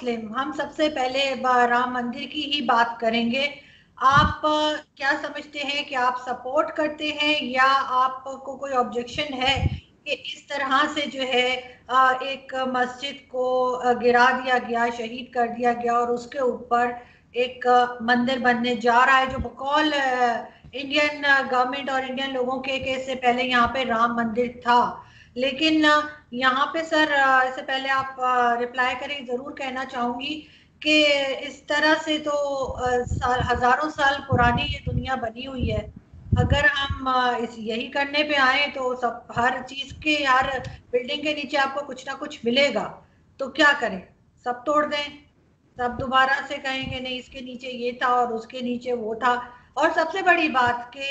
मुस्लिम, हम सबसे पहले राम मंदिर की ही बात करेंगे। आप क्या समझते हैं कि आप सपोर्ट करते हैं या आपको कोई ऑब्जेक्शन है कि इस तरह से जो है एक मस्जिद को गिरा दिया गया, शहीद कर दिया गया और उसके ऊपर एक मंदिर बनने जा रहा है जो बकौल इंडियन गवर्नमेंट और इंडियन लोगों के इससे पहले यहाँ पे राम मंदिर था। लेकिन यहाँ पे सर, इससे पहले आप रिप्लाई करें, जरूर कहना चाहूंगी कि इस तरह से तो हजारों साल पुरानी ये दुनिया बनी हुई है। अगर हम इस यही करने पे आए तो सब हर चीज के, हर बिल्डिंग के नीचे आपको कुछ ना कुछ मिलेगा, तो क्या करें? सब तोड़ दें? सब दोबारा से कहेंगे नहीं इसके नीचे ये था और उसके नीचे वो था? और सबसे बड़ी बात कि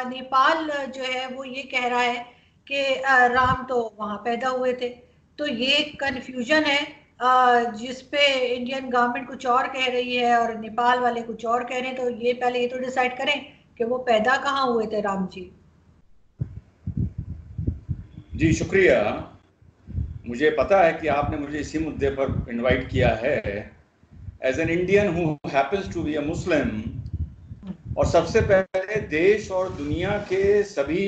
नेपाल जो है वो ये कह रहा है कि राम तो वहां पैदा हुए थे। तो ये कंफ्यूजन है जिसपे इंडियन गवर्नमेंट कुछ और कह रही है और नेपाल वाले कुछ और कह रहे हैं। तो ये पहले ये तो डिसाइड करें कि वो पैदा कहाँ हुए थे राम जी। जी शुक्रिया। मुझे पता है कि आपने मुझे इसी मुद्दे पर इनवाइट किया है as an Indian who happens to be a Muslim. और सबसे पहले देश और दुनिया के सभी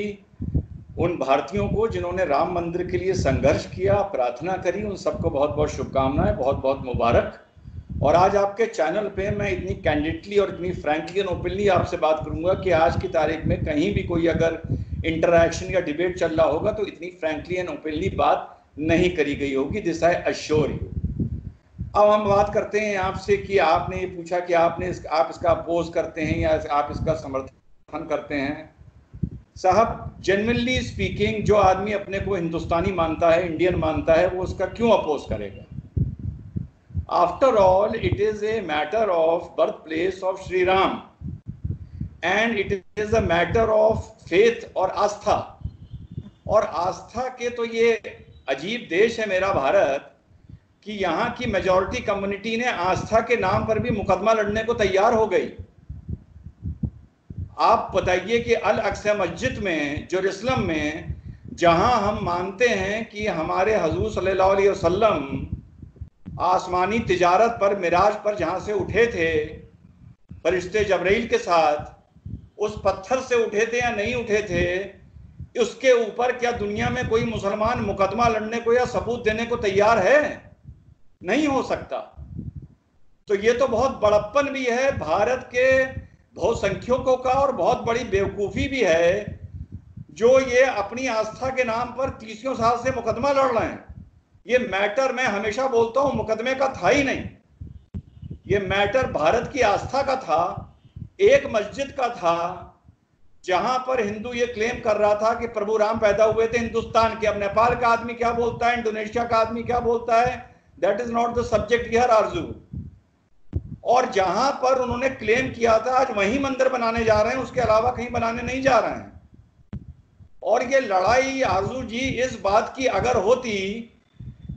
उन भारतीयों को जिन्होंने राम मंदिर के लिए संघर्ष किया, प्रार्थना करी, उन सबको बहुत बहुत शुभकामनाएं, बहुत बहुत मुबारक। और आज आपके चैनल पे मैं इतनी कैंडिडली और इतनी फ्रैंकली एंड ओपनली आपसे बात करूंगा कि आज की तारीख में कहीं भी कोई अगर इंटरैक्शन या डिबेट चल रहा होगा तो इतनी फ्रैंकली एंड ओपनली बात नहीं करी गई होगी, दिस आई अश्योर यू। अब हम बात करते हैं आपसे कि आपने ये पूछा कि आप इसका अपोज करते हैं या आप इसका समर्थन करते हैं। साहब, जेन्युइनली स्पीकिंग, जो आदमी अपने को हिंदुस्तानी मानता है, इंडियन मानता है, वो उसका क्यों अपोज करेगा? After all it is a matter of birth place of Shri Ram and it is a matter of faith और आस्था। और आस्था के तो ये अजीब देश है मेरा भारत कि यहाँ की मेजॉरिटी कम्युनिटी ने आस्था के नाम पर भी मुकदमा लड़ने को तैयार हो गई। आप बताइए कि अल अक्सा मस्जिद में, जेरूसलम में, जहां हम मानते हैं कि हमारे हजूर सल्लल्लाहु अलैहि वसल्लम आसमानी तिजारत पर, मिराज पर जहां से उठे थे फरिश्ते जबरील के साथ, उस पत्थर से उठे थे या नहीं उठे थे, उसके ऊपर क्या दुनिया में कोई मुसलमान मुकदमा लड़ने को या सबूत देने को तैयार है? नहीं हो सकता। तो ये तो बहुत बड़प्पन भी है भारत के बहुसंख्यकों का और बहुत बड़ी बेवकूफ़ी भी है जो ये अपनी आस्था के नाम पर 30 साल से मुकदमा लड़ रहे हैं। ये मैटर, मैं हमेशा बोलता हूं, मुकदमे का था ही नहीं। ये मैटर भारत की आस्था का था, एक मस्जिद का था जहां पर हिंदू ये क्लेम कर रहा था कि प्रभु राम पैदा हुए थे हिंदुस्तान के। अब नेपाल का आदमी क्या बोलता है, इंडोनेशिया का आदमी क्या बोलता है, that is not the subject here आरजू। और जहां पर उन्होंने क्लेम किया था आज वहीं मंदिर बनाने जा रहे हैं, उसके अलावा कहीं बनाने नहीं जा रहे हैं। और ये लड़ाई आरजू जी इस बात की अगर होती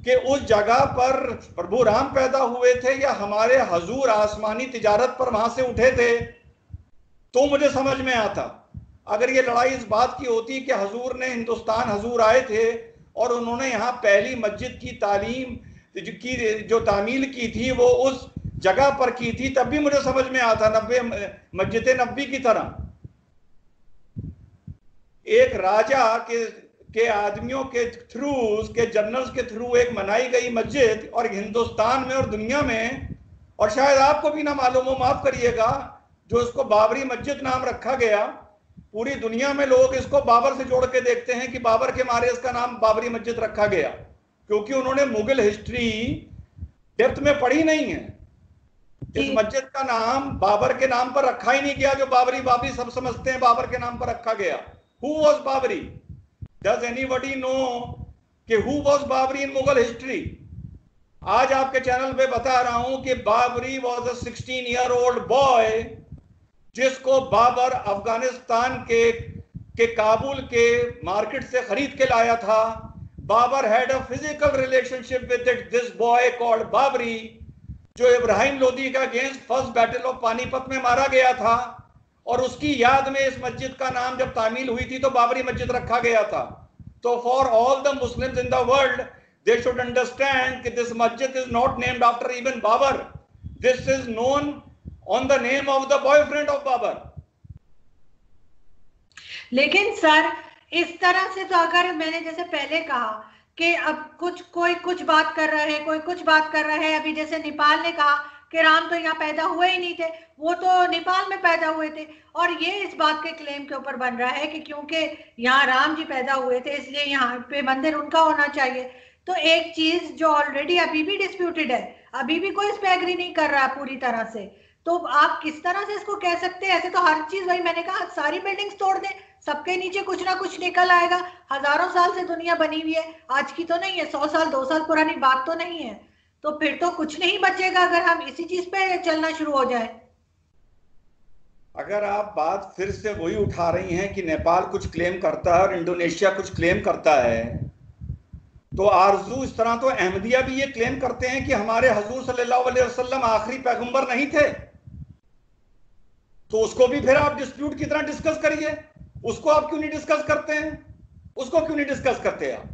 कि उस जगह पर प्रभु राम पैदा हुए थे या हमारे हजूर आसमानी तिजारत पर वहां से उठे थे, तो मुझे समझ में आता। अगर ये लड़ाई इस बात की होती कि हजूर ने हिंदुस्तान, हजूर आए थे और उन्होंने यहाँ पहली मस्जिद की तालीम की, जो तामील की थी वो उस जगह पर की थी, तब भी मुझे समझ में आता। मस्जिद नबी की तरह एक राजा के आदमियों के थ्रू, उसके जनरल्स के थ्रू एक बनाई गई मस्जिद, और हिंदुस्तान में और दुनिया में, और शायद आपको भी ना मालूम हो, माफ करिएगा, जो इसको बाबरी मस्जिद नाम रखा गया, पूरी दुनिया में लोग इसको बाबर से जोड़ के देखते हैं कि बाबर के मारे इसका नाम बाबरी मस्जिद रखा गया, क्योंकि उन्होंने मुगल हिस्ट्री डेप्थ में पढ़ी नहीं है। इस मस्जिद का नाम बाबर के नाम पर रखा ही नहीं गया, जो बाबरी सब समझते हैं बाबर के नाम पर रखा गया। Who was Babri? Does anybody know कि who was Babri in Mughal history? आज आपके चैनल पे बता रहा हूं कि Babri was a 16-year-old boy जिसको बाबर अफगानिस्तान के काबुल के मार्केट से खरीद के लाया था। Babur had a physical relationship with this boy called Baburi, जो इब्राहिम लोदी का against first battle of Panipat में मारा गया था, और उसकी याद में इस मस्जिद का नाम जब तामील हुई थी तो बाबरी मस्जिद रखा गया था। तो for all the Muslims in the world they should understand that this masjid is not named after even Babar. This is known on the name of the boyfriend of Babar. लेकिन सर इस तरह से तो अगर मैंने जैसे पहले कहा कि अब कोई कुछ बात कर रहा है, कोई कुछ बात कर रहा है, अभी जैसे नेपाल ने कहा कि राम तो यहाँ पैदा हुए ही नहीं थे, वो तो नेपाल में पैदा हुए थे, और ये इस बात के क्लेम के ऊपर बन रहा है कि क्योंकि यहाँ राम जी पैदा हुए थे इसलिए यहाँ पे मंदिर उनका होना चाहिए। तो एक चीज जो ऑलरेडी अभी भी डिस्प्यूटेड है, अभी भी कोई इस पे एग्री नहीं कर रहा पूरी तरह से, तो आप किस तरह से इसको कह सकते हैं? ऐसे तो हर चीज, वही मैंने कहा, सारी बिल्डिंग्स तोड़ दें, सबके नीचे कुछ ना कुछ निकल आएगा। हजारों साल से दुनिया बनी हुई है, आज की तो नहीं है, 100 साल 2 साल पुरानी बात तो नहीं है, तो फिर तो कुछ नहीं बचेगा अगर हम इसी चीज पे चलना शुरू हो जाए। अगर आप बात फिर से वही उठा रही हैं कि नेपाल कुछ क्लेम करता है और इंडोनेशिया कुछ क्लेम करता है, तो आरजू इस तरह तो अहमदिया भी ये क्लेम करते हैं कि हमारे हुजूर सल्लल्लाहु अलैहि वसल्लम आखिरी पैगंबर नहीं थे, तो उसको भी फिर आप डिस्प्यूट की तरह डिस्कस करिए। उसको आप क्यों नहीं डिस्कस करते हैं? उसको क्यों नहीं डिस्कस करते? आप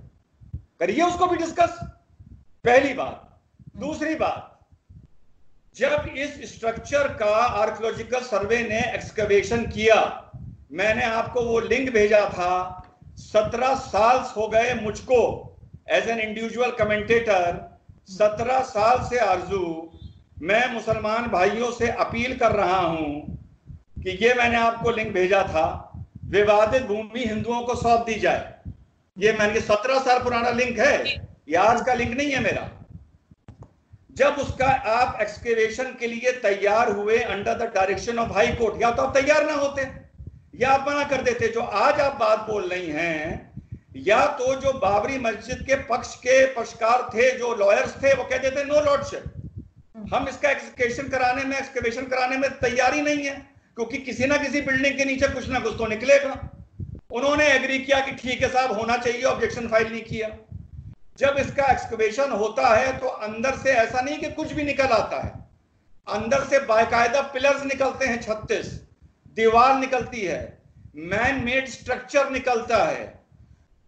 करिए उसको भी डिस्कस, पहली बात। दूसरी बात, जब इस स्ट्रक्चर का आर्कियोलॉजिकल सर्वे ने एक्सकवेशन किया, मैंने आपको वो लिंक भेजा था, 17 साल हो गए मुझको एज एन इंडिविजुअल कमेंटेटर, 17 साल से आरजू मैं मुसलमान भाइयों से अपील कर रहा हूं कि ये मैंने आपको लिंक भेजा था, विवादित भूमि हिंदुओं को सौंप दी जाए। ये मैंने 17 साल पुराना लिंक है, ये आज का लिंक नहीं है मेरा। जब उसका आप एक्सकेवेशन के लिए तैयार हुए under the direction of high court, या तो आप तैयार ना होते या आप मना कर देते। जो आज आप बात बोल रही हैं, या तो जो बाबरी मस्जिद के पक्ष के पक्षकार थे, जो लॉयर्स थे, वो कहते थे नो लॉर्डशिप, हम इसका एक्सकेवेशन कराने में तैयारी नहीं है, क्योंकि किसी ना किसी बिल्डिंग के नीचे कुछ ना कुछ तो निकलेगा। उन्होंने एग्री किया कि ठीक है साहब, होना चाहिए, ऑब्जेक्शन फाइल नहीं किया। जब इसका एक्सकवेशन होता है तो अंदर से ऐसा नहीं कि कुछ भी निकल आता है, अंदर से बाकायदा पिलर्स निकलते हैं, 36 दीवार निकलती है, मैन मेड स्ट्रक्चर निकलता है,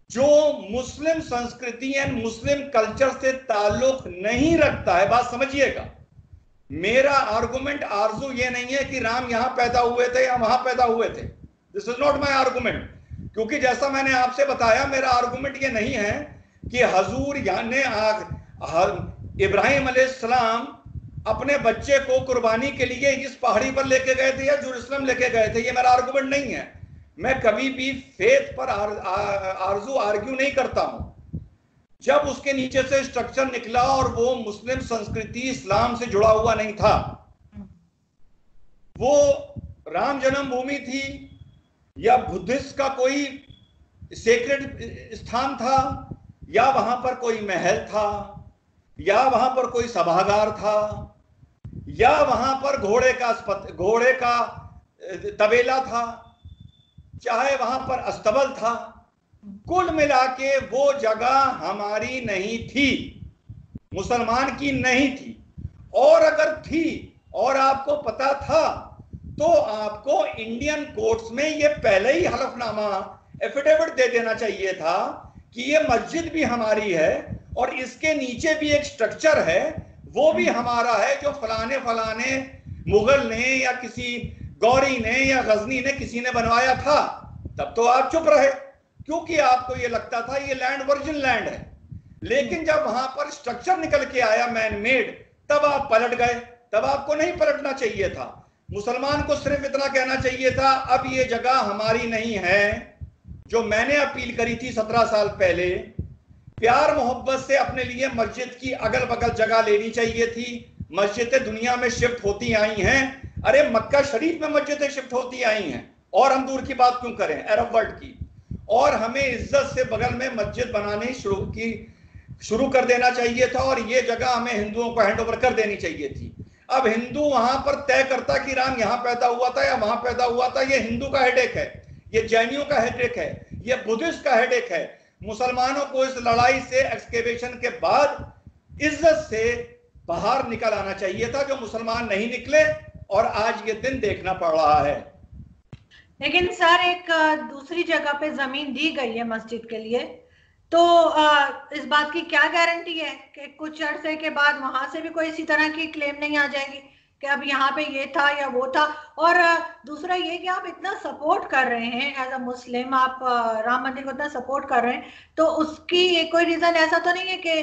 जो मुस्लिम संस्कृति एंड मुस्लिम कल्चर से ताल्लुक नहीं रखता है। बात समझिएगा, मेरा आर्गुमेंट आरजू ये नहीं है कि राम यहां पैदा हुए थे या वहां पैदा हुए थे, this is not my argument. क्योंकि जैसा मैंने आपसे बताया, मेरा आर्गुमेंट ये नहीं है कि हजूर यानी इब्राहिम अलैहिस्सलाम अपने बच्चे को कुर्बानी के लिए इस पहाड़ी पर लेके गए थे या जेरूसलम लेके गए थे, ये मेरा आर्गुमेंट नहीं है। मैं कभी भी फेथ पर आरजू आर्ग्यू नहीं करता हूं। जब उसके नीचे से स्ट्रक्चर निकला और वो मुस्लिम संस्कृति इस्लाम से जुड़ा हुआ नहीं था, वो राम जन्मभूमि थी या बुद्धिस्ट का कोई सेक्रेड स्थान था, या वहां पर कोई महल था, या वहां पर कोई सभागार था, या वहां पर घोड़े का तबेला था, चाहे वहां पर अस्तबल था, कुल मिला के वो जगह हमारी नहीं थी, मुसलमान की नहीं थी। और अगर थी और आपको पता था तो आपको इंडियन कोर्ट्स में ये पहले ही हलफनामा एफिडेविट दे देना चाहिए था कि ये मस्जिद भी हमारी है और इसके नीचे भी एक स्ट्रक्चर है, वो भी हमारा है, जो फलाने फलाने मुगल ने या किसी गौरी ने या गजनी ने किसी ने बनवाया था। तब तो आप चुप रहे, क्योंकि आपको ये लगता था ये लैंड वर्जिन लैंड है। लेकिन जब वहां पर स्ट्रक्चर निकल के आया मैन मेड, तब आप पलट गए। तब आपको नहीं पलटना चाहिए था, मुसलमान को सिर्फ इतना कहना चाहिए था, अब ये जगह हमारी नहीं है। जो मैंने अपील करी थी 17 साल पहले, प्यार मोहब्बत से अपने लिए मस्जिद की अगल बगल जगह लेनी चाहिए थी। मस्जिदें दुनिया में शिफ्ट होती आई हैं, अरे मक्का शरीफ में मस्जिदें शिफ्ट होती आई हैं, और हम दूर की बात क्यों करें अरब वर्ल्ड की। और हमें इज्जत से बगल में मस्जिद बनानी शुरू कर देना चाहिए था, और ये जगह हमें हिंदुओं को हैंड ओवर कर देनी चाहिए थी। अब हिंदू वहां पर तय करता कि राम यहां पैदा हुआ था या वहां पैदा हुआ था, ये हिंदू का हेडेक है, ये जैनियों का हेडेक है, ये बुद्धिस्ट का हेडेक है। मुसलमानों को इस लड़ाई से एक्सकेवेशन के बाद इज्जत से बाहर निकल आना चाहिए था, जो मुसलमान नहीं निकले, और आज ये दिन देखना पड़ रहा है। लेकिन सर एक दूसरी जगह पे जमीन दी गई है मस्जिद के लिए, तो इस बात की क्या गारंटी है कि कुछ अरसे के बाद वहां से भी कोई इसी तरह की क्लेम नहीं आ जाएगी कि अब यहाँ पे ये था या वो था? और दूसरा ये कि आप इतना सपोर्ट कर रहे हैं एज अ मुस्लिम, आप राम मंदिर को इतना सपोर्ट कर रहे हैं, तो उसकी कोई रीजन ऐसा तो नहीं है कि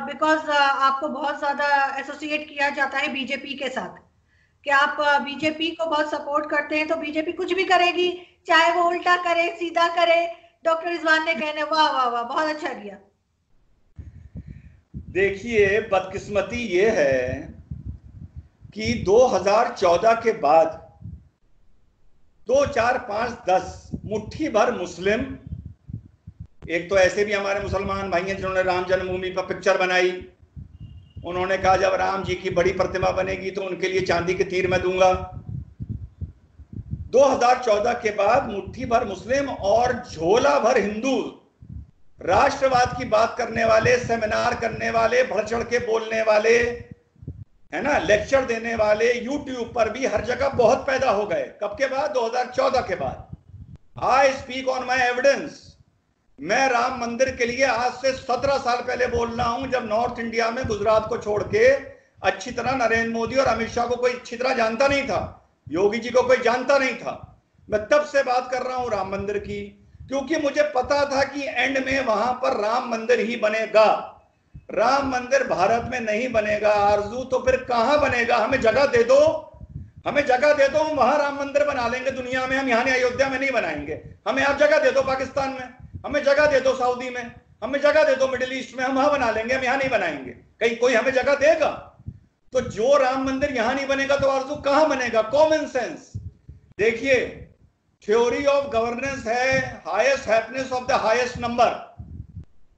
बिकॉज आपको बहुत ज्यादा एसोसिएट किया जाता है बीजेपी के साथ, कि आप बीजेपी को बहुत सपोर्ट करते हैं तो बीजेपी कुछ भी करेगी, चाहे वो उल्टा करे सीधा करे? डॉक्टर रिजवान ने कहने वाह वाह वाह बहुत अच्छा किया। देखिए, बदकिस्मती ये है कि 2014 के बाद 2, 4, 5, 10 मुट्ठी भर मुस्लिम, एक तो ऐसे भी हमारे मुसलमान भाई हैं जिन्होंने राम जन्मभूमि पर पिक्चर बनाई, उन्होंने कहा जब राम जी की बड़ी प्रतिमा बनेगी तो उनके लिए चांदी के तीर मैं दूंगा। 2014 के बाद मुट्ठी भर मुस्लिम और झोला भर हिंदू, राष्ट्रवाद की बात करने वाले, सेमिनार करने वाले, बढ़ चढ़ के बोलने वाले, है ना, लेक्चर देने वाले, यूट्यूब पर भी हर जगह बहुत पैदा हो गए। कब के बाद? 2014 के बाद। I speak on my evidence. मैं राम मंदिर के लिए आज से 17 साल पहले बोल रहा हूं, जब नॉर्थ इंडिया में गुजरात को छोड़ के अच्छी तरह नरेंद्र मोदी और अमित शाह को कोई अच्छी तरह जानता नहीं था, योगी जी को कोई जानता नहीं था। मैं तब से बात कर रहा हूं राम मंदिर की, क्योंकि मुझे पता था कि एंड में वहां पर राम मंदिर ही बनेगा। राम मंदिर भारत में नहीं बनेगा आरजू, तो फिर कहां बनेगा? हमें जगह दे दो, हमें जगह दे दो, हम वहां राम मंदिर बना लेंगे दुनिया में। हम यहाँ अयोध्या में नहीं बनाएंगे। हमें आप जगह दे दो पाकिस्तान में, हमें जगह दे दो सऊदी में, हमें जगह दे दो मिडिल ईस्ट में, हम वहां बना लेंगे, हम यहाँ नहीं बनाएंगे। कहीं कोई हमें जगह देगा? तो जो राम मंदिर यहां नहीं बनेगा तो आरजू कहां बनेगा? Common sense. देखिए, थ्योरी ऑफ गवर्नेंस है highest happiness of the highest number.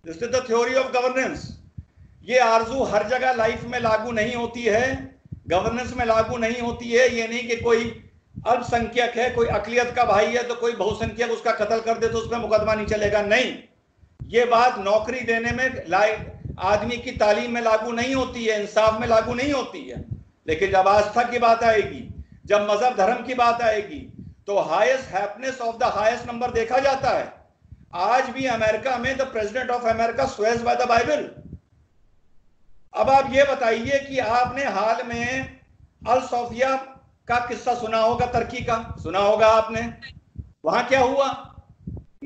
This is the theory of governance. ये आरजू हर जगह लाइफ में लागू नहीं होती है, गवर्नेंस में लागू नहीं होती है। ये नहीं कि कोई अल्पसंख्यक है, कोई अकलियत का भाई है तो कोई बहुसंख्यक उसका कत्ल कर दे तो उसमें मुकदमा नहीं चलेगा। नहीं, ये बात नौकरी देने में, आदमी की तालीम में लागू नहीं होती है, इंसाफ में लागू नहीं होती है। लेकिन जब आस्था की बात आएगी, जब मजहब धर्म की बात आएगी, तो highest happiness of the highest number देखा जाता है। आज भी अमेरिका में the president of America swears by the Bible. अब आप ये बताइए कि आपने हाल में अल सोफिया का किस्सा सुना होगा, तुर्की का सुना होगा आपने। वहां क्या हुआ?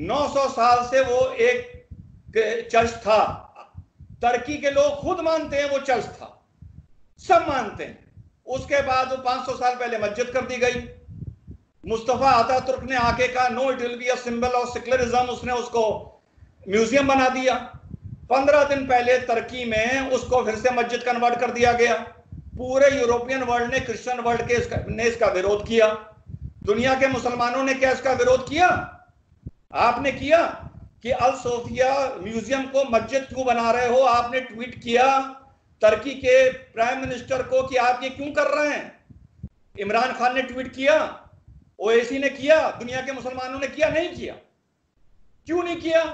900 साल से वो एक चर्च था। तुर्की के लोग खुद मानते हैं वो चर्च था, सब मानते हैं। उसके बाद वो 500 साल पहले मस्जिद कर दी गई। मुस्तफा अतातुर्क ने आके कहा no it will be a symbol of secularism, उसने उसको म्यूजियम बना दिया। 15 दिन पहले तुर्की में उसको फिर से मस्जिद कन्वर्ट कर दिया गया। पूरे यूरोपियन वर्ल्ड ने, क्रिश्चियन वर्ल्ड ने इसका विरोध किया। दुनिया के मुसलमानों ने क्या इसका विरोध किया? आपने किया कि अल सोफिया म्यूजियम को मस्जिद क्यों बना रहे हो? आपने ट्वीट किया तुर्की के प्राइम मिनिस्टर को कि आप ये क्यों कर रहे हैं। इमरान खान ने ट्वीट किया, ओएसी ने किया, दुनिया के मुसलमानों ने किया? नहीं किया। क्यों नहीं किया?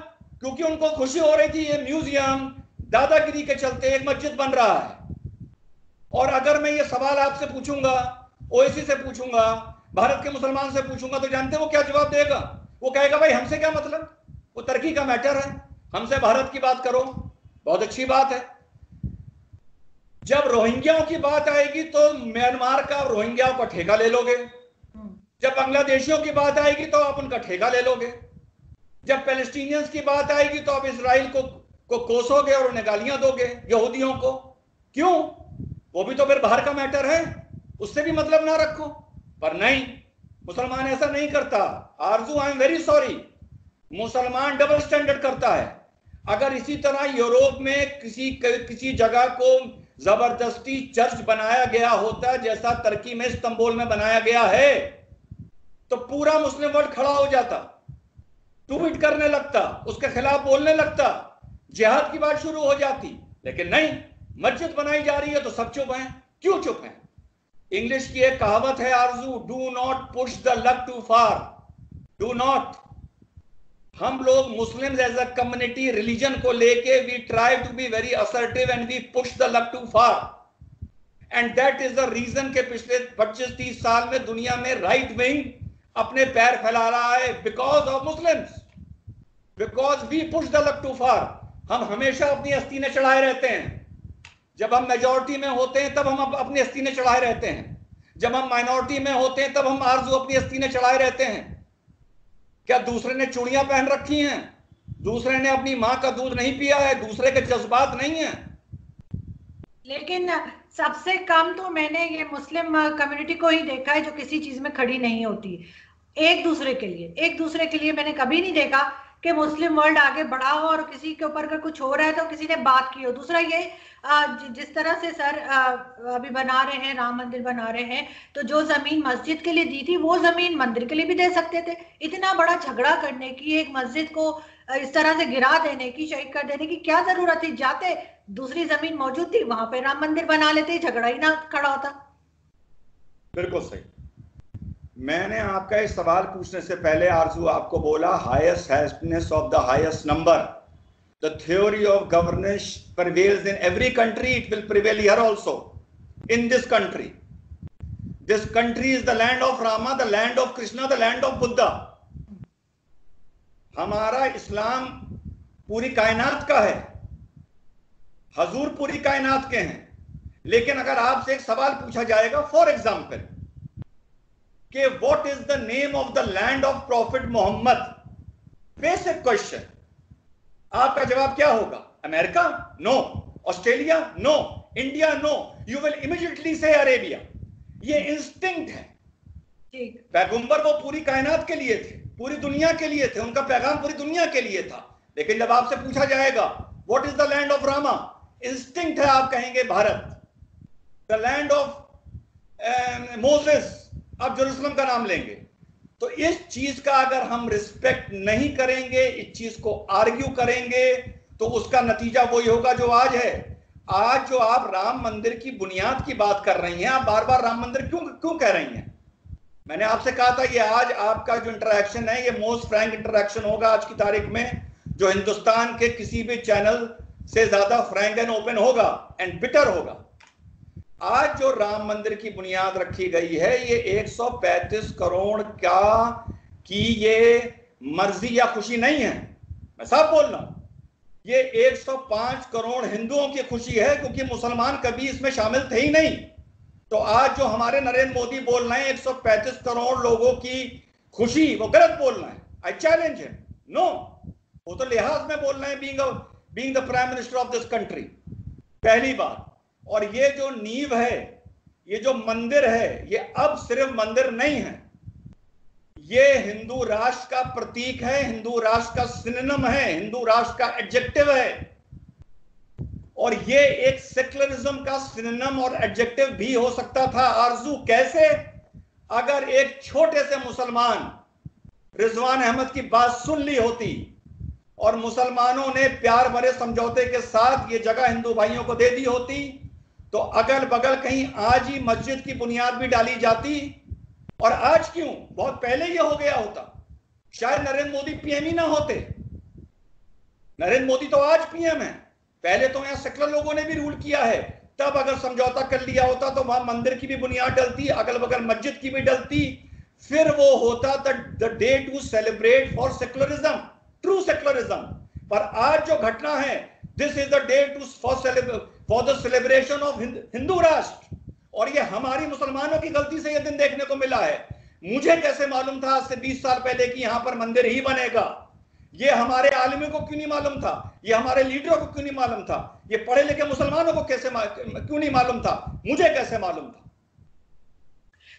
क्योंकि उनको खुशी हो रही थी ये म्यूजियम दादागिरी के चलते एक मस्जिद बन रहा है। और अगर मैं ये सवाल आपसे पूछूंगा, ओएसी से पूछूंगा, भारत के मुसलमान से पूछूंगा, तो जानते वो क्या जवाब देगा? वो कहेगा भाई हमसे क्या मतलब, वो तुर्की का मैटर है, हमसे भारत की बात करो। बहुत अच्छी बात है। जब रोहिंग्याओं की बात आएगी तो म्यांमार का रोहिंग्याओं का ठेका ले लोगे। जब बांग्लादेशियों की बात आएगी तो आप उनका ठेका ले लोगे। जब पैलेस्टीनियंस की बात आएगी तो आप इसराइल को कोसोगे और उन्हें गालियां दोगे, यहूदियों को। क्यों? वो भी तो फिर बाहर का मैटर है, उससे भी मतलब ना रखो। पर नहीं, मुसलमान ऐसा नहीं करता। आरजू, आई एम वेरी सॉरी, मुसलमान डबल स्टैंडर्ड करता है। अगर इसी तरह यूरोप में किसी जगह को जबरदस्ती चर्च बनाया गया होता जैसा तुर्की में इस्तांबुल में बनाया गया है, तो पूरा मुस्लिम वर्ल्ड खड़ा हो जाता, ट्वीट करने लगता, उसके खिलाफ बोलने लगता, जिहाद की बात शुरू हो जाती। लेकिन नहीं, मस्जिद बनाई जा रही है तो सब चुप हैं। क्यों चुप हैं? इंग्लिश की एक कहावत है Arzoo, do not push the luck too far. Do not. हम लोग Muslims as a community religion को लेके we try to be very assertive and we push the luck too far. And that is the reason के पिछले 25-30 साल में दुनिया में राइट विंग अपने पैर फैला रहा है, because of Muslims. Because we push the luck too far. हम हमेशा अपनी अस्तीनें चढ़ाए रहते हैं। जब हम मेजॉरिटी में होते हैं तब हम अपनी अस्तीनें चढ़ाए रहते हैं, जब हम माइनॉरिटी में होते हैं तब हम आरजू अपनी अस्तीनें चढ़ाए रहते हैं। क्या दूसरे ने चूड़ियां पहन रखी हैं, दूसरे ने अपनी मां का दूध नहीं पिया है, दूसरे के जज्बात नहीं है? लेकिन सबसे कम तो मैंने ये मुस्लिम कम्युनिटी को ही देखा है जो किसी चीज में खड़ी नहीं होती एक दूसरे के लिए। एक दूसरे के लिए मैंने कभी नहीं देखा कि मुस्लिम वर्ल्ड आगे बढ़ा हो और किसी के ऊपर अगर कुछ हो रहा है तो किसी ने बात की हो। दूसरा ये जिस तरह से सर अभी बना रहे हैं, राम मंदिर बना रहे हैं, तो जो जमीन मस्जिद के लिए दी थी वो जमीन मंदिर के लिए भी दे सकते थे। इतना बड़ा झगड़ा करने की, एक मस्जिद को इस तरह से गिरा देने की, शहीद कर देने की क्या जरूरत थी? जाते दूसरी जमीन मौजूद थी वहां पे राम मंदिर बना लेते, झगड़ा ही ना खड़ा होता। बिल्कुल सही। मैंने आपका इस सवाल पूछने से पहले आरजू आपको बोला highest happiness of the highest number, the theory of governance prevails in every country, it will prevail here also in this country. This country is the land of Rama, the land of Krishna, the land of Buddha. हमारा इस्लाम पूरी कायनात का है, हजूर पूरी कायनात के हैं। लेकिन अगर आपसे एक सवाल पूछा जाएगा फॉर एग्जाम्पल कि what is the name of the land of prophet Mohammed, basic question, आपका जवाब क्या होगा? America? No. Australia? No. India? No. You will immediately say Arabia. ये इंस्टिंक्ट है। पैगंबर वो पूरी कायनात के लिए थे, पूरी दुनिया के लिए थे, उनका पैगाम पूरी दुनिया के लिए था। लेकिन जब आपसे पूछा जाएगा what is the land of Rama, instinct है, आप कहेंगे Bharat. The land of Moses, आप जेरूसलम का नाम लेंगे। तो इस चीज का अगर हम रिस्पेक्ट नहीं करेंगे, इस चीज को आर्ग्यू करेंगे, तो उसका नतीजा वही होगा जो आज है। आज जो आप राम मंदिर की बुनियाद की बात कर रही हैं, आप बार बार राम मंदिर क्यों कह रही हैं? मैंने आपसे कहा था ये आज आपका जो इंटरेक्शन है ये मोस्ट फ्रैंक इंटरेक्शन होगा आज की तारीख में, जो हिंदुस्तान के किसी भी चैनल से ज्यादा फ्रैंक एंड ओपन होगा एंड बिटर होगा। आज जो राम मंदिर की बुनियाद रखी गई है ये 135 करोड़ की ये मर्जी या खुशी नहीं है, मैं साफ बोल रहा हूं। ये 105 करोड़ हिंदुओं की खुशी है, क्योंकि मुसलमान कभी इसमें शामिल थे ही नहीं। तो आज जो हमारे नरेंद्र मोदी बोल रहे हैं 135 करोड़ लोगों की खुशी, वो गलत बोल रहे हैं। I challenge him. नो, वो तो लिहाज में बोल रहे हैं being the prime minister of this country, पहली बात। और ये जो नींव है, ये जो मंदिर है, ये अब सिर्फ मंदिर नहीं है, ये हिंदू राष्ट्र का प्रतीक है, हिंदू राष्ट्र का सिनोनिम है, हिंदू राष्ट्र का एडजेक्टिव है। और ये एक सेक्युलरिज्म का सिनोनिम और एडजेक्टिव भी हो सकता था। आरजू कैसे? अगर एक छोटे से मुसलमान रिजवान अहमद की बात सुन ली होती और मुसलमानों ने प्यार भरे समझौते के साथ ये जगह हिंदू भाइयों को दे दी होती, तो अगल बगल कहीं आज ही मस्जिद की बुनियाद भी डाली जाती। और आज क्यों, बहुत पहले ये हो गया होता, शायद नरेंद्र मोदी पीएम ही ना होते। नरेंद्र मोदी तो आज पीएम है, पहले तो यहां सेकुलर लोगों ने भी रूल किया है। तब अगर समझौता कर लिया होता तो वहां मंदिर की भी बुनियाद डलती, अगल बगल मस्जिद की भी डलती, फिर वो होता the day to celebrate for secularism, true secularism. पर आज जो घटना है, this is the day to for the celebration of Hindu Rashtra. और ये हमारी मुसलमानों की गलती से ये दिन देखने को मिला है। मुझे कैसे मालूम था आज से 20 साल पहले कि यहां पर मंदिर ही बनेगा? ये हमारे आलिमों को क्यों नहीं मालूम था? ये हमारे लीडरों को क्यों नहीं मालूम था? ये पढ़े लिखे मुसलमानों को क्यों नहीं मालूम था? मुझे कैसे मालूम था?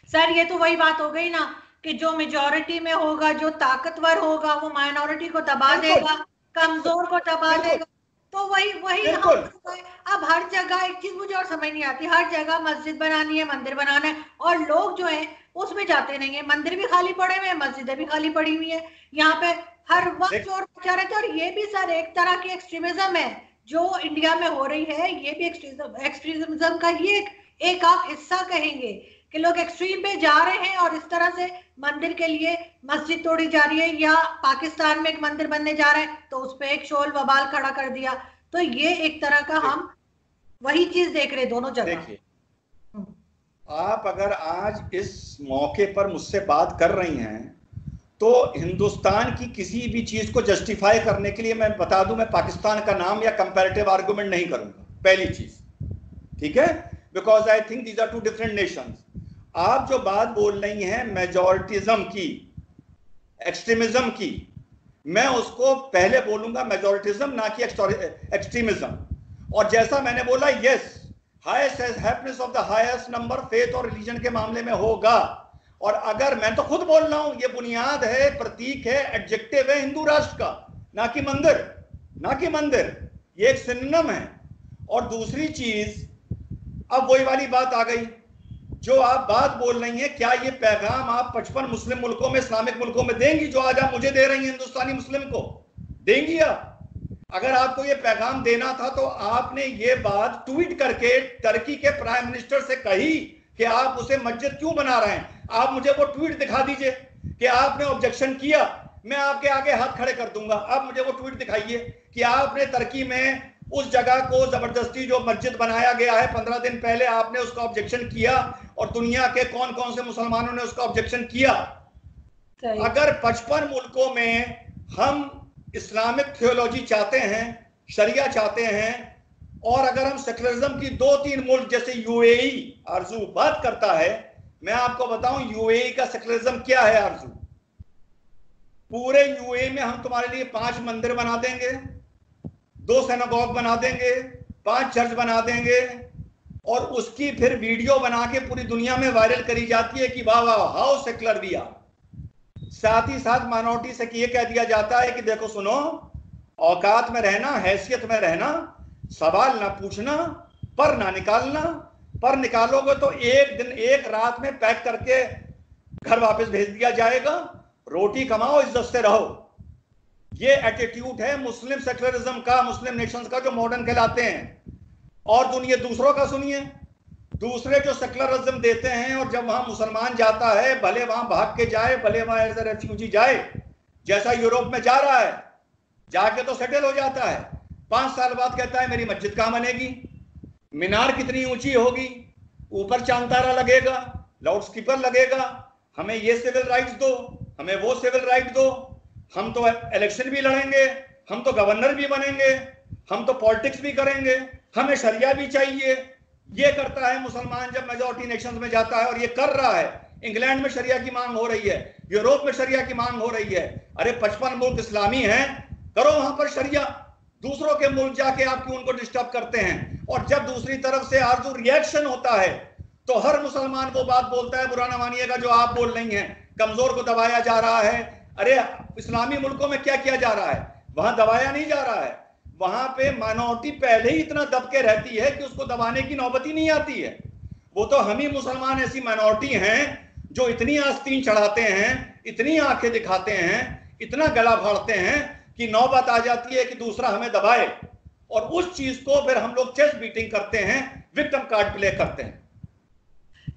सर ये तो वही बात हो गई ना कि जो मेजॉरिटी में होगा, जो ताकतवर होगा, वो माइनॉरिटी को दबा देगा, कमजोर को दबा देगा। तो वही अब हर जगह एक चीज मुझे और समझ नहीं आती, हर जगह मस्जिद बनानी है, मंदिर बनाना है, और लोग जो है उसमें जाते नहीं है। मंदिर भी खाली पड़े हुए हैं, मस्जिदें भी खाली पड़ी हुई है। यहाँ पे हर वक्त चोर मचा रहे थे। और ये भी सर एक तरह की एक्सट्रीमिज्म है जो इंडिया में हो रही है। ये भी एक्सट्रीमिज्म का ही एक आप हिस्सा कहेंगे कि लोग एक्सट्रीम पे जा रहे हैं और इस तरह से मंदिर के लिए मस्जिद तोड़ी जा रही है, या पाकिस्तान में एक मंदिर बनने जा रहा है तो उस पर एक शोल बवाल खड़ा कर दिया। तो ये एक तरह का हम वही चीज देख रहे दोनों जगह। देखिए, आप अगर आज इस मौके पर मुझसे बात कर रही हैं तो हिंदुस्तान की किसी भी चीज को जस्टिफाई करने के लिए मैं बता दूं, मैं पाकिस्तान का नाम या कंपैरेटिव आर्गुमेंट नहीं करूंगा, पहली चीज, ठीक है, because I think these are two different nations. आप जो बात बोल रही हैं मेजॉरिटिज्म की, एक्सट्रीमिज्म की, मैं उसको पहले बोलूंगा मेजॉरिटिज्म, ना कि एक्सट्रीमिज्म। और जैसा मैंने बोला, yes, highest happiness of the highest number faith और रिलीजन के मामले में होगा। और अगर मैं तो खुद बोल रहा हूं, ये बुनियाद है, प्रतीक है, एडजेक्टिव है हिंदू राष्ट्र का, ना कि मंदिर, ना कि मंदिर, ये एक सिनोनिम है। और दूसरी चीज, अब वही वाली बात आ गई जो आप बात बोल रही हैं, क्या ये पैगाम आप 55 मुस्लिम मुल्कों में, इस्लामिक मुल्कों में देंगी जो आज आप मुझे दे रही हैं, हिंदुस्तानी मुस्लिम को देंगी आप? अगर आपको ये पैगाम देना था तो आपने ये बात ट्वीट करके टर्की के प्राइम मिनिस्टर से कही कि आप उसे मस्जिद क्यों बना रहे हैं। आप मुझे वो ट्वीट दिखा दीजिए कि आपने ऑब्जेक्शन किया, मैं आपके आगे हाथ खड़े कर दूंगा। आप मुझे वो ट्वीट दिखाइए कि आपने टर्की में उस जगह को जबरदस्ती जो मस्जिद बनाया गया है 15 दिन पहले, आपने उसका ऑब्जेक्शन किया, और दुनिया के कौन कौन से मुसलमानों ने उसका ऑब्जेक्शन किया। अगर 55 मुल्कों में हम इस्लामिक थियोलॉजी चाहते हैं, शरिया चाहते हैं, और अगर हम सेकुलरिज्म की 2-3 मुल्क जैसे यूएई आरजू बात करता है, मैं आपको बताऊं यूएई का सेकुलरिज्म क्या है आरजू। पूरे यूएई में हम तुम्हारे लिए 5 मंदिर बना देंगे, 2 सिनेगॉग बना देंगे, 5 चर्च बना देंगे, और उसकी फिर वीडियो बना के पूरी दुनिया में वायरल करी जाती है कि वाह वाह हाउ सेकुलर वी आर। साथ ही साथ माइनॉरिटी से ये कह दिया जाता है कि देखो सुनो, औकात में रहना, हैसियत में रहना, सवाल ना पूछना, पर ना निकालना, पर निकालोगे तो एक दिन एक रात में पैक करके घर वापस भेज दिया जाएगा, रोटी कमाओ, इज्जत से रहो। ये एटीट्यूड है मुस्लिम सेकुलरिज्म का, मुस्लिम नेशंस का, जो मॉडर्न कहलाते हैं। और दुनिया दूसरों का सुनिए, दूसरे जो सेकुलरिज्म देते हैं, और जब वहां मुसलमान जाता है, भले वहां भाग के जाए, भले वहां एज ए रेफ्यूजी जाए, जैसा यूरोप में जा रहा है, जाके तो सेटल हो जाता है, 5 साल बाद कहता है मेरी मस्जिद कहां बनेगी, मीनार कितनी ऊंची होगी, ऊपर चांद तारा लगेगा, लाउड स्पीकर लगेगा, हमें ये सिविल राइट्स दो, हमें वो सिविल राइट दो, हम तो इलेक्शन भी लड़ेंगे, हम तो गवर्नर भी बनेंगे, हम तो पॉलिटिक्स भी करेंगे, हमें शरिया भी चाहिए। ये करता है मुसलमान जब मेजॉरिटी नेशंस में जाता है, और ये कर रहा है। इंग्लैंड में शरिया की मांग हो रही है, यूरोप में शरिया की मांग हो रही है। अरे 55 मुल्क इस्लामी हैं, करो वहां पर शरिया। दूसरों के मुल्क जाके आप क्यों उनको डिस्टर्ब करते हैं? और जब दूसरी तरफ से आरजू रिएक्शन होता है तो हर मुसलमान वो बात बोलता है, बुरा ना मानिएगा, जो आप बोल रही हैं, कमजोर को दबाया जा रहा है। अरे इस्लामी मुल्कों में क्या किया जा रहा है? वहां दबाया नहीं जा रहा है, वहां पे माइनॉरिटी पहले ही इतना दबके रहती है कि उसको दबाने की नौबत ही नहीं आती है। वो तो हम ही मुसलमान ऐसी माइनॉरिटी हैं जो इतनी आस्तीन चढ़ाते हैं, इतनी आंखें दिखाते हैं, इतना गला फाड़ते हैं कि नौबत आ जाती है कि दूसरा हमें दबाए, और उस चीज को फिर हम लोग चेस्ट बीटिंग करते हैं, विक्टिम कार्ड प्ले करते हैं।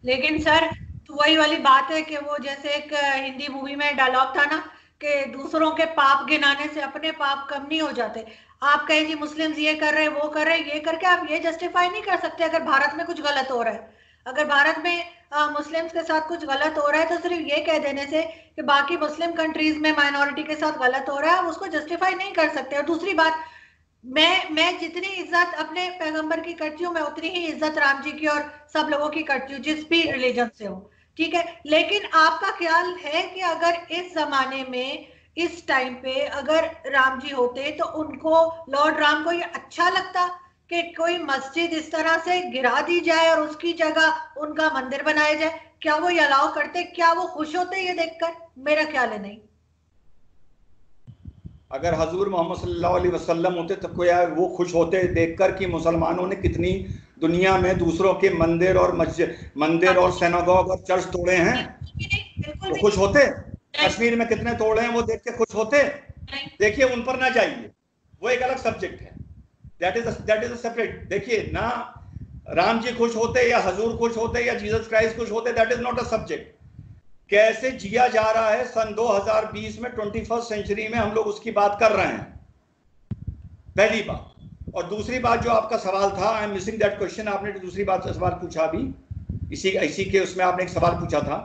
लेकिन सर तो वही वाली बात है कि वो जैसे एक हिंदी मूवी में डायलॉग था ना कि दूसरों के पाप गिनाने से अपने पाप कम नहीं हो जाते। आप कहें जी मुस्लिम्स ये कर रहे हैं, वो कर रहे हैं, ये करके आप ये जस्टिफाई नहीं कर सकते अगर भारत में कुछ गलत हो रहा है। अगर भारत में मुस्लिम्स के साथ कुछ गलत हो रहा है तो सिर्फ ये कह देने से कि बाकी मुस्लिम कंट्रीज में माइनॉरिटी के साथ गलत हो रहा है, आप उसको जस्टिफाई नहीं कर सकते। और दूसरी बात, मैं जितनी इज्जत अपने पैगंबर की करती हूँ, मैं उतनी ही इज्जत राम जी की और सब लोगों की करती हूँ जिस भी रिलीजन से हो, ठीक है। लेकिन आपका ख्याल है कि अगर इस जमाने में, इस टाइम पे अगर राम जी होते तो उनको, लॉर्ड राम को ये अच्छा लगता कि कोई मस्जिद इस तरह से गिरा दी जाए और उसकी जगह उनका मंदिर बनाया जाए? क्या वो ये अलाउ करते? क्या वो खुश होते ये देखकर? मेरा ख्याल है नहीं। अगर हजूर मोहम्मद सल्लल्लाहु अलैहि वसल्लम होते तो कोई वो खुश होते देखकर कि मुसलमानों ने कितनी दुनिया में दूसरों के मंदिर और मस्जिद, मंदिर और सिनेगॉग और चर्च तोड़े हैं? वो खुश होते? कश्मीर में कितने तोड़े हैं वो देख के खुश होते? देखिए उन पर ना जाइए, वो एक अलग सब्जेक्ट है, दैट इज अ सेपरेट। देखिए ना, राम जी खुश होते या हजूर खुश होते या जीसस क्राइस्ट खुश होते, that is not a subject. कैसे जिया जा रहा है सन 2020 में, 21st सेंचुरी में हम लोग उसकी बात कर रहे हैं, पहली बात। और दूसरी बात जो आपका सवाल था, I am missing that question, आपने जो दूसरी बात से सवाल पूछा अभी, इसी के उसमें आपने एक सवाल पूछा था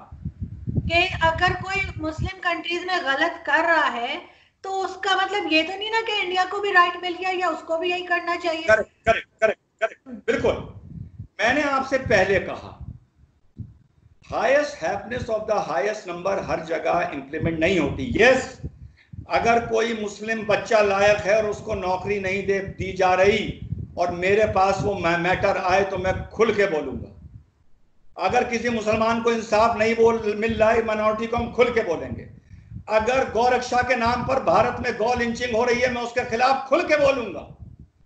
कि अगर कोई मुस्लिम कंट्रीज में गलत कर रहा है तो उसका मतलब ये तो नहीं ना कि इंडिया को भी राइट मिल गया या उसको भी यही करना चाहिए। करेक्ट करेक्ट करेक्ट करेक्ट, बिल्कुल। मैंने आपसे पहले कहा highest happiness of the highest number हर जगह इंप्लीमेंट नहीं होती। यस, अगर कोई मुस्लिम बच्चा लायक है और उसको नौकरी नहीं दी जा रही और मेरे पास वो मैटर आए तो मैं खुल के बोलूंगा। अगर किसी मुसलमान को इंसाफ नहीं मिल रहा है माइनॉरिटी को, हम खुल के बोलेंगे। अगर गौ रक्षा के नाम पर भारत में गौ लिंचिंग हो रही है, मैं उसके खिलाफ खुल के बोलूंगा,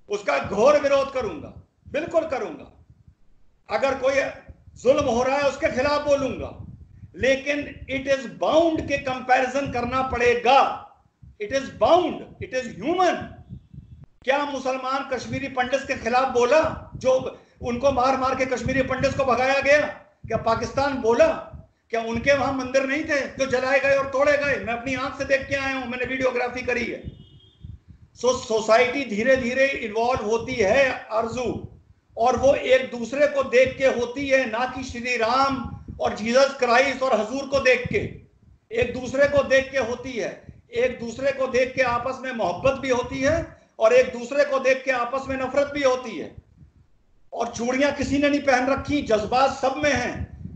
उसका घोर विरोध करूंगा, बिल्कुल करूंगा। अगर कोई जुल्म हो रहा है उसके खिलाफ बोलूंगा, लेकिन इट इज बाउंड के कंपैरिजन करना पड़ेगा। It is bound, it is human. क्या मुसलमान कश्मीरी पंडित के खिलाफ बोला जो उनको मार मार के कश्मीरी पंडित को भगाया गया? क्या पाकिस्तान बोला? क्या उनके वहां मंदिर नहीं थे जो जलाए गए और तोड़े गए? मैं अपनी आंख से देख के आया हूं, मैंने वीडियोग्राफी करी है। सोसाइटी धीरे धीरे इन्वॉल्व होती है आरजू, और वो एक दूसरे को देख के होती है, ना कि श्री राम और जीसस क्राइस्ट और हजूर को देख के। एक दूसरे को देख के होती है, एक दूसरे को देख के आपस में मोहब्बत भी होती है और एक दूसरे को देख के आपस में नफरत भी होती है। और चूड़ियां किसी ने नहीं पहन रखी, जज्बात सब में हैं।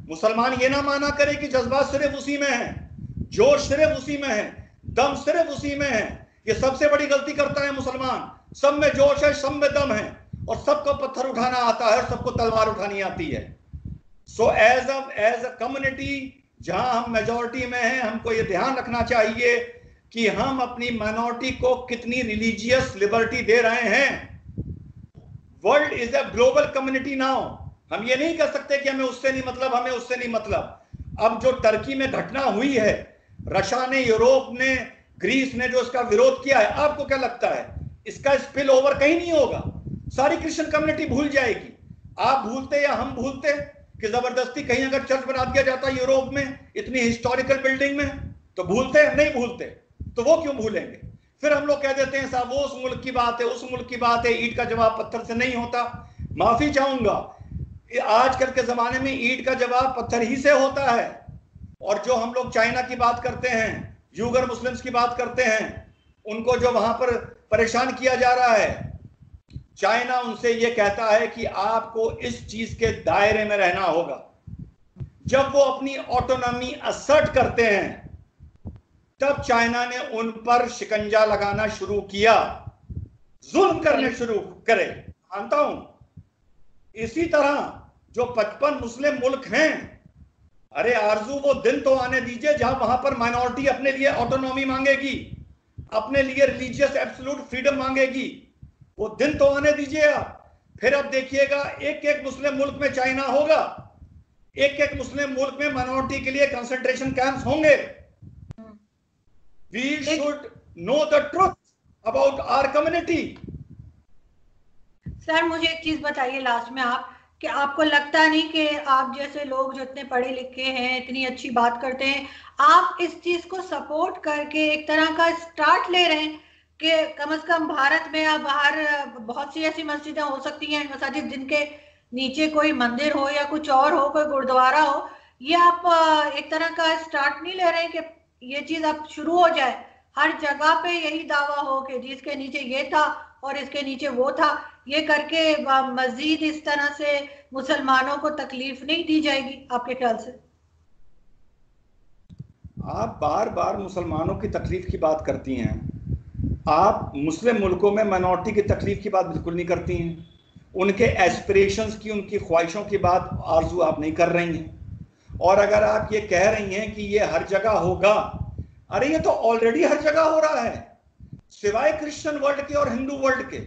मुसलमान ये ना माना करे कि जज्बात सिर्फ उसी में है, जोश सिर्फ उसी में है, दम सिर्फ उसी में है। ये सबसे बड़ी गलती करता है मुसलमान। सब में जोश है, सब में दम है, और सबको पत्थर उठाना आता है और सबको तलवार उठानी आती है। सो एज अ कम्युनिटी जहां हम मेजॉरिटी में हैं, हमको ये ध्यान रखना चाहिए कि हम अपनी माइनॉरिटी को कितनी रिलीजियस लिबर्टी दे रहे हैं। World is a global community now. हम ये नहीं कर सकते कि हमें उससे नहीं मतलब, हमें उससे नहीं मतलब। अब जो टर्की में घटना हुई है, रशिया ने, यूरोप ने, ग्रीस ने जो इसका विरोध किया है, आपको क्या लगता है इसका स्पिल ओवर कहीं नहीं होगा? सारी क्रिश्चियन कम्युनिटी भूल जाएगी। आप भूलते या हम भूलते कि जबरदस्ती कहीं अगर चर्च बना दिया जाता यूरोप में, इतनी हिस्टोरिकल बिल्डिंग में, तो भूलते? नहीं भूलते। तो वो क्यों भूलेंगे? फिर हम लोग कह देते हैं साहब वो उस मुल्क की बात है, उस मुल्क की बात है, ईंट का जवाब पत्थर से नहीं होता। माफी चाहूंगा, आजकल के जमाने में ईंट का जवाब पत्थर ही से होता है। और जो हम लोग चाइना की बात करते हैं, यूगर मुस्लिम्स की बात करते हैं, उनको जो वहां पर परेशान किया जा रहा है, चाइना उनसे यह कहता है कि आपको इस चीज के दायरे में रहना होगा। जब वो अपनी ऑटोनॉमी असर्ट करते हैं, तब चाइना ने उन पर शिकंजा लगाना शुरू किया, जुल्म करने शुरू करे। मानता हूं इसी तरह जो 55 मुस्लिम मुल्क हैं, अरे आरजू वो दिन तो आने दीजिए जहां वहां पर माइनॉरिटी अपने लिए ऑटोनॉमी मांगेगी, अपने लिए रिलीजियस एब्सोल्यूट फ्रीडम मांगेगी। वो दिन तो आने दीजिए आप। फिर अब देखिएगा एक एक मुस्लिम मुल्क में चाइना होगा, एक एक मुस्लिम मुल्क में माइनॉरिटी के लिए कंसंट्रेशन कैंप्स होंगे। We should know the truth about our community. Sir मुझे एक चीज बताइए लास्ट में, आप कि आपको लगता नहीं कि आप जैसे लोग जो इतने पढ़े लिखे हैं, इतनी अच्छी बात करते हैं, आप इस चीज को सपोर्ट करके एक तरह का स्टार्ट ले रहे हैं कि कम से कम भारत में या बाहर बहुत सी ऐसी मस्जिदें हो सकती हैं, मसाजिद जिनके नीचे कोई मंदिर हो या कुछ और हो, कोई गुरुद्वारा हो, ये आप एक तरह का स्टार्ट नहीं ले रहे हैं कि ये चीज अब शुरू हो जाए, हर जगह पे यही दावा हो कि जिसके नीचे ये था और इसके नीचे वो था, ये करके मजीद इस तरह से मुसलमानों को तकलीफ नहीं दी जाएगी आपके ख्याल से? आप बार बार मुसलमानों की तकलीफ की बात करती हैं, आप मुस्लिम मुल्कों में माइनॉरिटी की तकलीफ की बात बिल्कुल नहीं करती हैं। उनके एस्पिरेशंस की, उनकी ख्वाहिशों की बात आरजू आप नहीं कर रही हैं। और अगर आप ये कह रही हैं कि ये हर जगह होगा, अरे ये तो ऑलरेडी हर जगह हो रहा है, सिवाय क्रिश्चियन वर्ल्ड के और हिंदू वर्ल्ड के।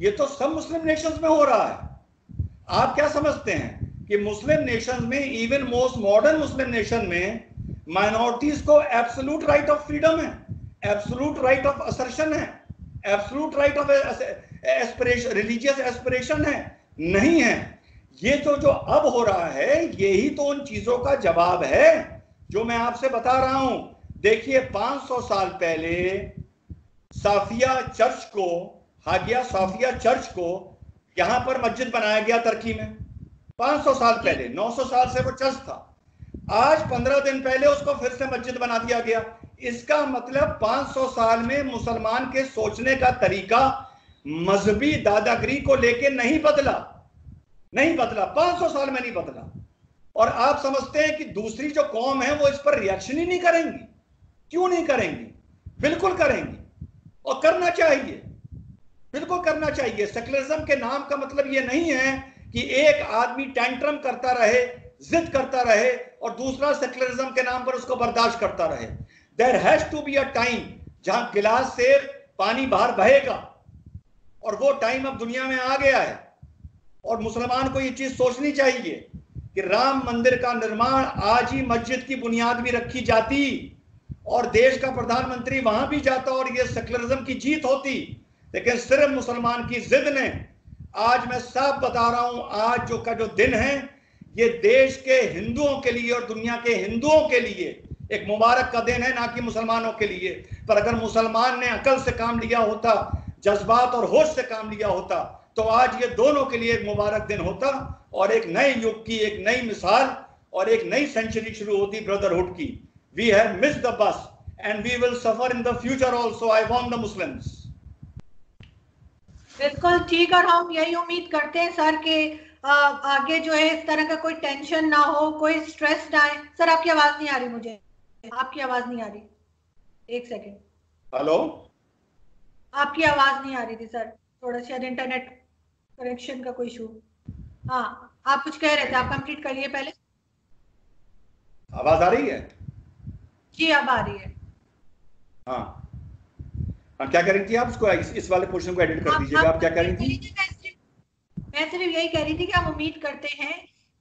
ये तो सब मुस्लिम नेशंस में हो रहा है। आप क्या समझते हैं कि मुस्लिम नेशंस में, इवन मोस्ट मॉडर्न मुस्लिम नेशन में, माइनॉरिटीज को एब्सोल्यूट राइट ऑफ फ्रीडम है, एब्सोल्यूट राइट ऑफ असर्शन है, absolute right of aspiration, religious aspiration है? नहीं है। ये तो जो अब हो रहा है, यही तो उन चीजों का जवाब है जो मैं आपसे बता रहा हूं। देखिए 500 साल पहले साफिया चर्च को, हागिया साफिया चर्च को यहां पर मस्जिद बनाया गया तुर्की में। 500 साल पहले, 900 साल से वो चर्च था। आज 15 दिन पहले उसको फिर से मस्जिद बना दिया गया। इसका मतलब 500 साल में मुसलमान के सोचने का तरीका मजहबी दादागिरी को लेके नहीं बदला, नहीं बदला, 500 साल में नहीं बदला। और आप समझते हैं कि दूसरी जो कौम है वो इस पर रिएक्शन ही नहीं करेंगी। क्यों नहीं करेंगी? बिल्कुल करेंगी, और करना चाहिए, बिल्कुल करना चाहिए। सेकुलरिज्म के नाम का मतलब ये नहीं है कि एक आदमी टेंट्रम करता रहे, जिद करता रहे, और दूसरा सेकुलरिज्म के नाम पर उसको बर्दाश्त करता रहे। There has to be a time जहां गिलास से पानी बाहर बहेगा, और वो टाइम अब दुनिया में आ गया है। और मुसलमान को ये चीज सोचनी चाहिए कि राम मंदिर का निर्माण आज ही मस्जिद की बुनियाद भी रखी जाती और देश का प्रधानमंत्री वहां भी जाता और ये सेकुलरिज्म की जीत होती, लेकिन सिर्फ मुसलमान की जिद ने। आज मैं साफ बता रहा हूं, आज जो दिन है ये देश के हिंदुओं के लिए और दुनिया के हिंदुओं के लिए एक मुबारक का दिन है, ना कि मुसलमानों के लिए। पर अगर मुसलमान ने अकल से काम लिया होता, जज्बात और होश से काम लिया होता, तो आज ये दोनों के लिए एक मुबारक दिन होता और एक नए युग की एक नई मिसाल और एक नई सेंचुरी शुरू होती ब्रदरहुड की। We have missed the bus and we will suffer in the future also. I want the Muslims. बिल्कुल ठीक, और हम यही उम्मीद करते हैं सर कि आगे जो है इस तरह का कोई टेंशन ना हो, कोई स्ट्रेस ना आए। सर आपकी आवाज नहीं आ रही, मुझे आपकी आवाज नहीं आ रही, एक सेकेंड। हेलो, आपकी आवाज नहीं आ रही थी सर, थोड़ा शायद इंटरनेट कनेक्शन का कोई इशू। हाँ, आप कुछ कह रहे थे, आप कंप्लीट करिए पहले। आवाज आ रही है? जी अब आ रही है। हाँ, क्या कह रही थी आप? उसको इस वाले पोर्शन को एडिट कर दीजिएगा। आप क्या कह रही थी? मैं सिर्फ यही कह रही थी कि हम उम्मीद करते हैं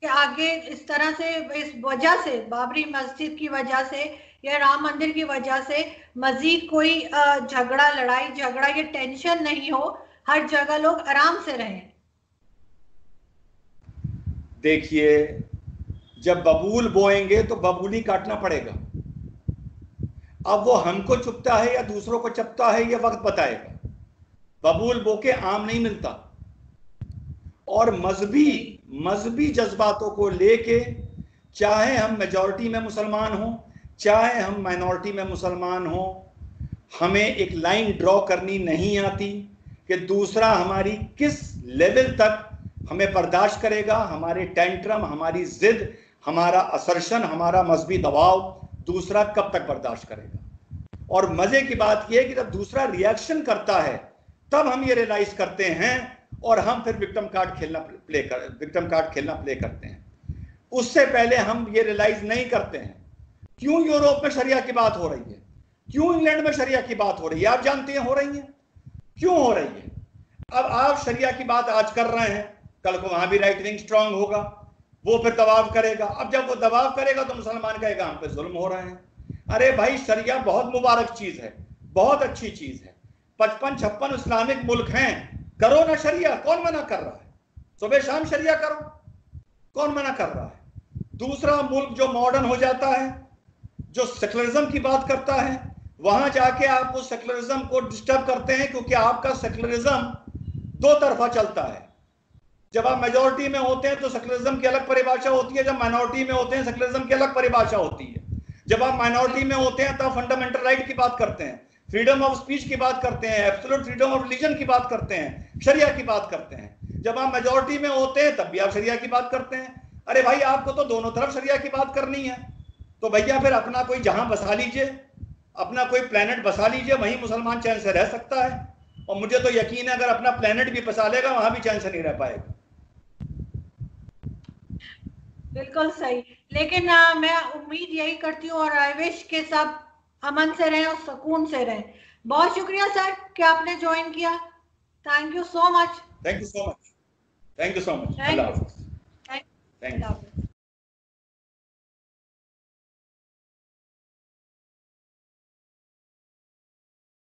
कि आगे इस तरह से, इस वजह से, बाबरी मस्जिद की वजह से या राम मंदिर की वजह से मजीद कोई झगड़ा, लड़ाई झगड़ा, ये टेंशन नहीं हो, हर जगह लोग आराम से रहें। देखिए, जब बबूल बोएंगे तो बबूल ही काटना पड़ेगा। अब वो हमको चुपता है या दूसरों को चपता है ये वक्त बताएगा। बबूल बो के आम नहीं मिलता। और मजहबी जज्बातों को लेके, चाहे हम मेजॉरिटी में मुसलमान हों चाहे हम माइनॉरिटी में मुसलमान हों, हमें एक लाइन ड्रॉ करनी नहीं आती कि दूसरा हमारी किस लेवल तक हमें बर्दाश्त करेगा, हमारे टेंट्रम, हमारी जिद, हमारा असर्शन, हमारा मजहबी दबाव दूसरा कब तक बर्दाश्त करेगा। और मजे की बात यह है कि जब दूसरा रिएक्शन करता है तब हम ये रियलाइज करते हैं और हम फिर विक्टिम कार्ड खेलना प्ले करते हैं। उससे पहले हम ये रियलाइज नहीं करते हैं। क्यों यूरोप में शरिया की बात हो रही है, क्यों इंग्लैंड में शरिया की बात हो रही है? आप जानते हैं हो रही है, क्यों हो रही है? अब आप शरिया की बात आज कर रहे हैं, कल को वहां भी राइट विंग स्ट्रांग होगा, वो फिर दबाव करेगा। अब जब वो दबाव करेगा तो मुसलमान कहेगा हम पे जुल्म हो रहे हैं। अरे भाई, शरिया बहुत मुबारक चीज है, बहुत अच्छी चीज है। 55-56 इस्लामिक मुल्क हैं, करो ना शरिया, कौन मना कर रहा है? सुबह शाम शरिया करो, कौन मना कर रहा है? दूसरा मुल्क जो मॉडर्न हो जाता है, जो सेकुलरिज्म की बात करता है, वहां जाके आप उस सेकुलरिज्म को डिस्टर्ब करते हैं, क्योंकि आपका सेकुलरिज्म दो तरफा चलता है। जब आप मेजॉरिटी में होते हैं तो सेकुलरिज्म की अलग परिभाषा होती है, जब माइनॉरिटी में होते हैं सेकुलरिज्म की अलग परिभाषा होती है। जब आप माइनॉरिटी में होते हैं तब फंडामेंटल राइट की बात करते हैं, फ्रीडम ऑफ स्पीच की बात करते हैं, एब्सोल्यूट फ्रीडम ऑफ रिलीजन की बात करते हैं, शरिया की बात करते हैं। जब आप मेजॉरिटी में होते हैं तब भी आप शरिया की बात करते हैं। अरे भाई, आपको तो दोनों तरफ शरिया की बात करनी है, तो भैया फिर अपना कोई जहां बसा लीजिए, अपना कोई प्लेनेट बसा लीजिए, वहीं मुसलमान चैन से रह सकता है। और मुझे तो यकीन है अगर अपना प्लेनेट भी बसा लेगा वहां भी चैन से नहीं रह पाएगा। बिल्कुल सही, लेकिन मैं उम्मीद यही करती हूँ और आई विश के सब अमन से रहें और सुकून से रहें। बहुत शुक्रिया सर कि आपने ज्वाइन किया। Thank you so much. Thank you so much. Thank you so much. अल्लाह हाफ़िज़। Thank you.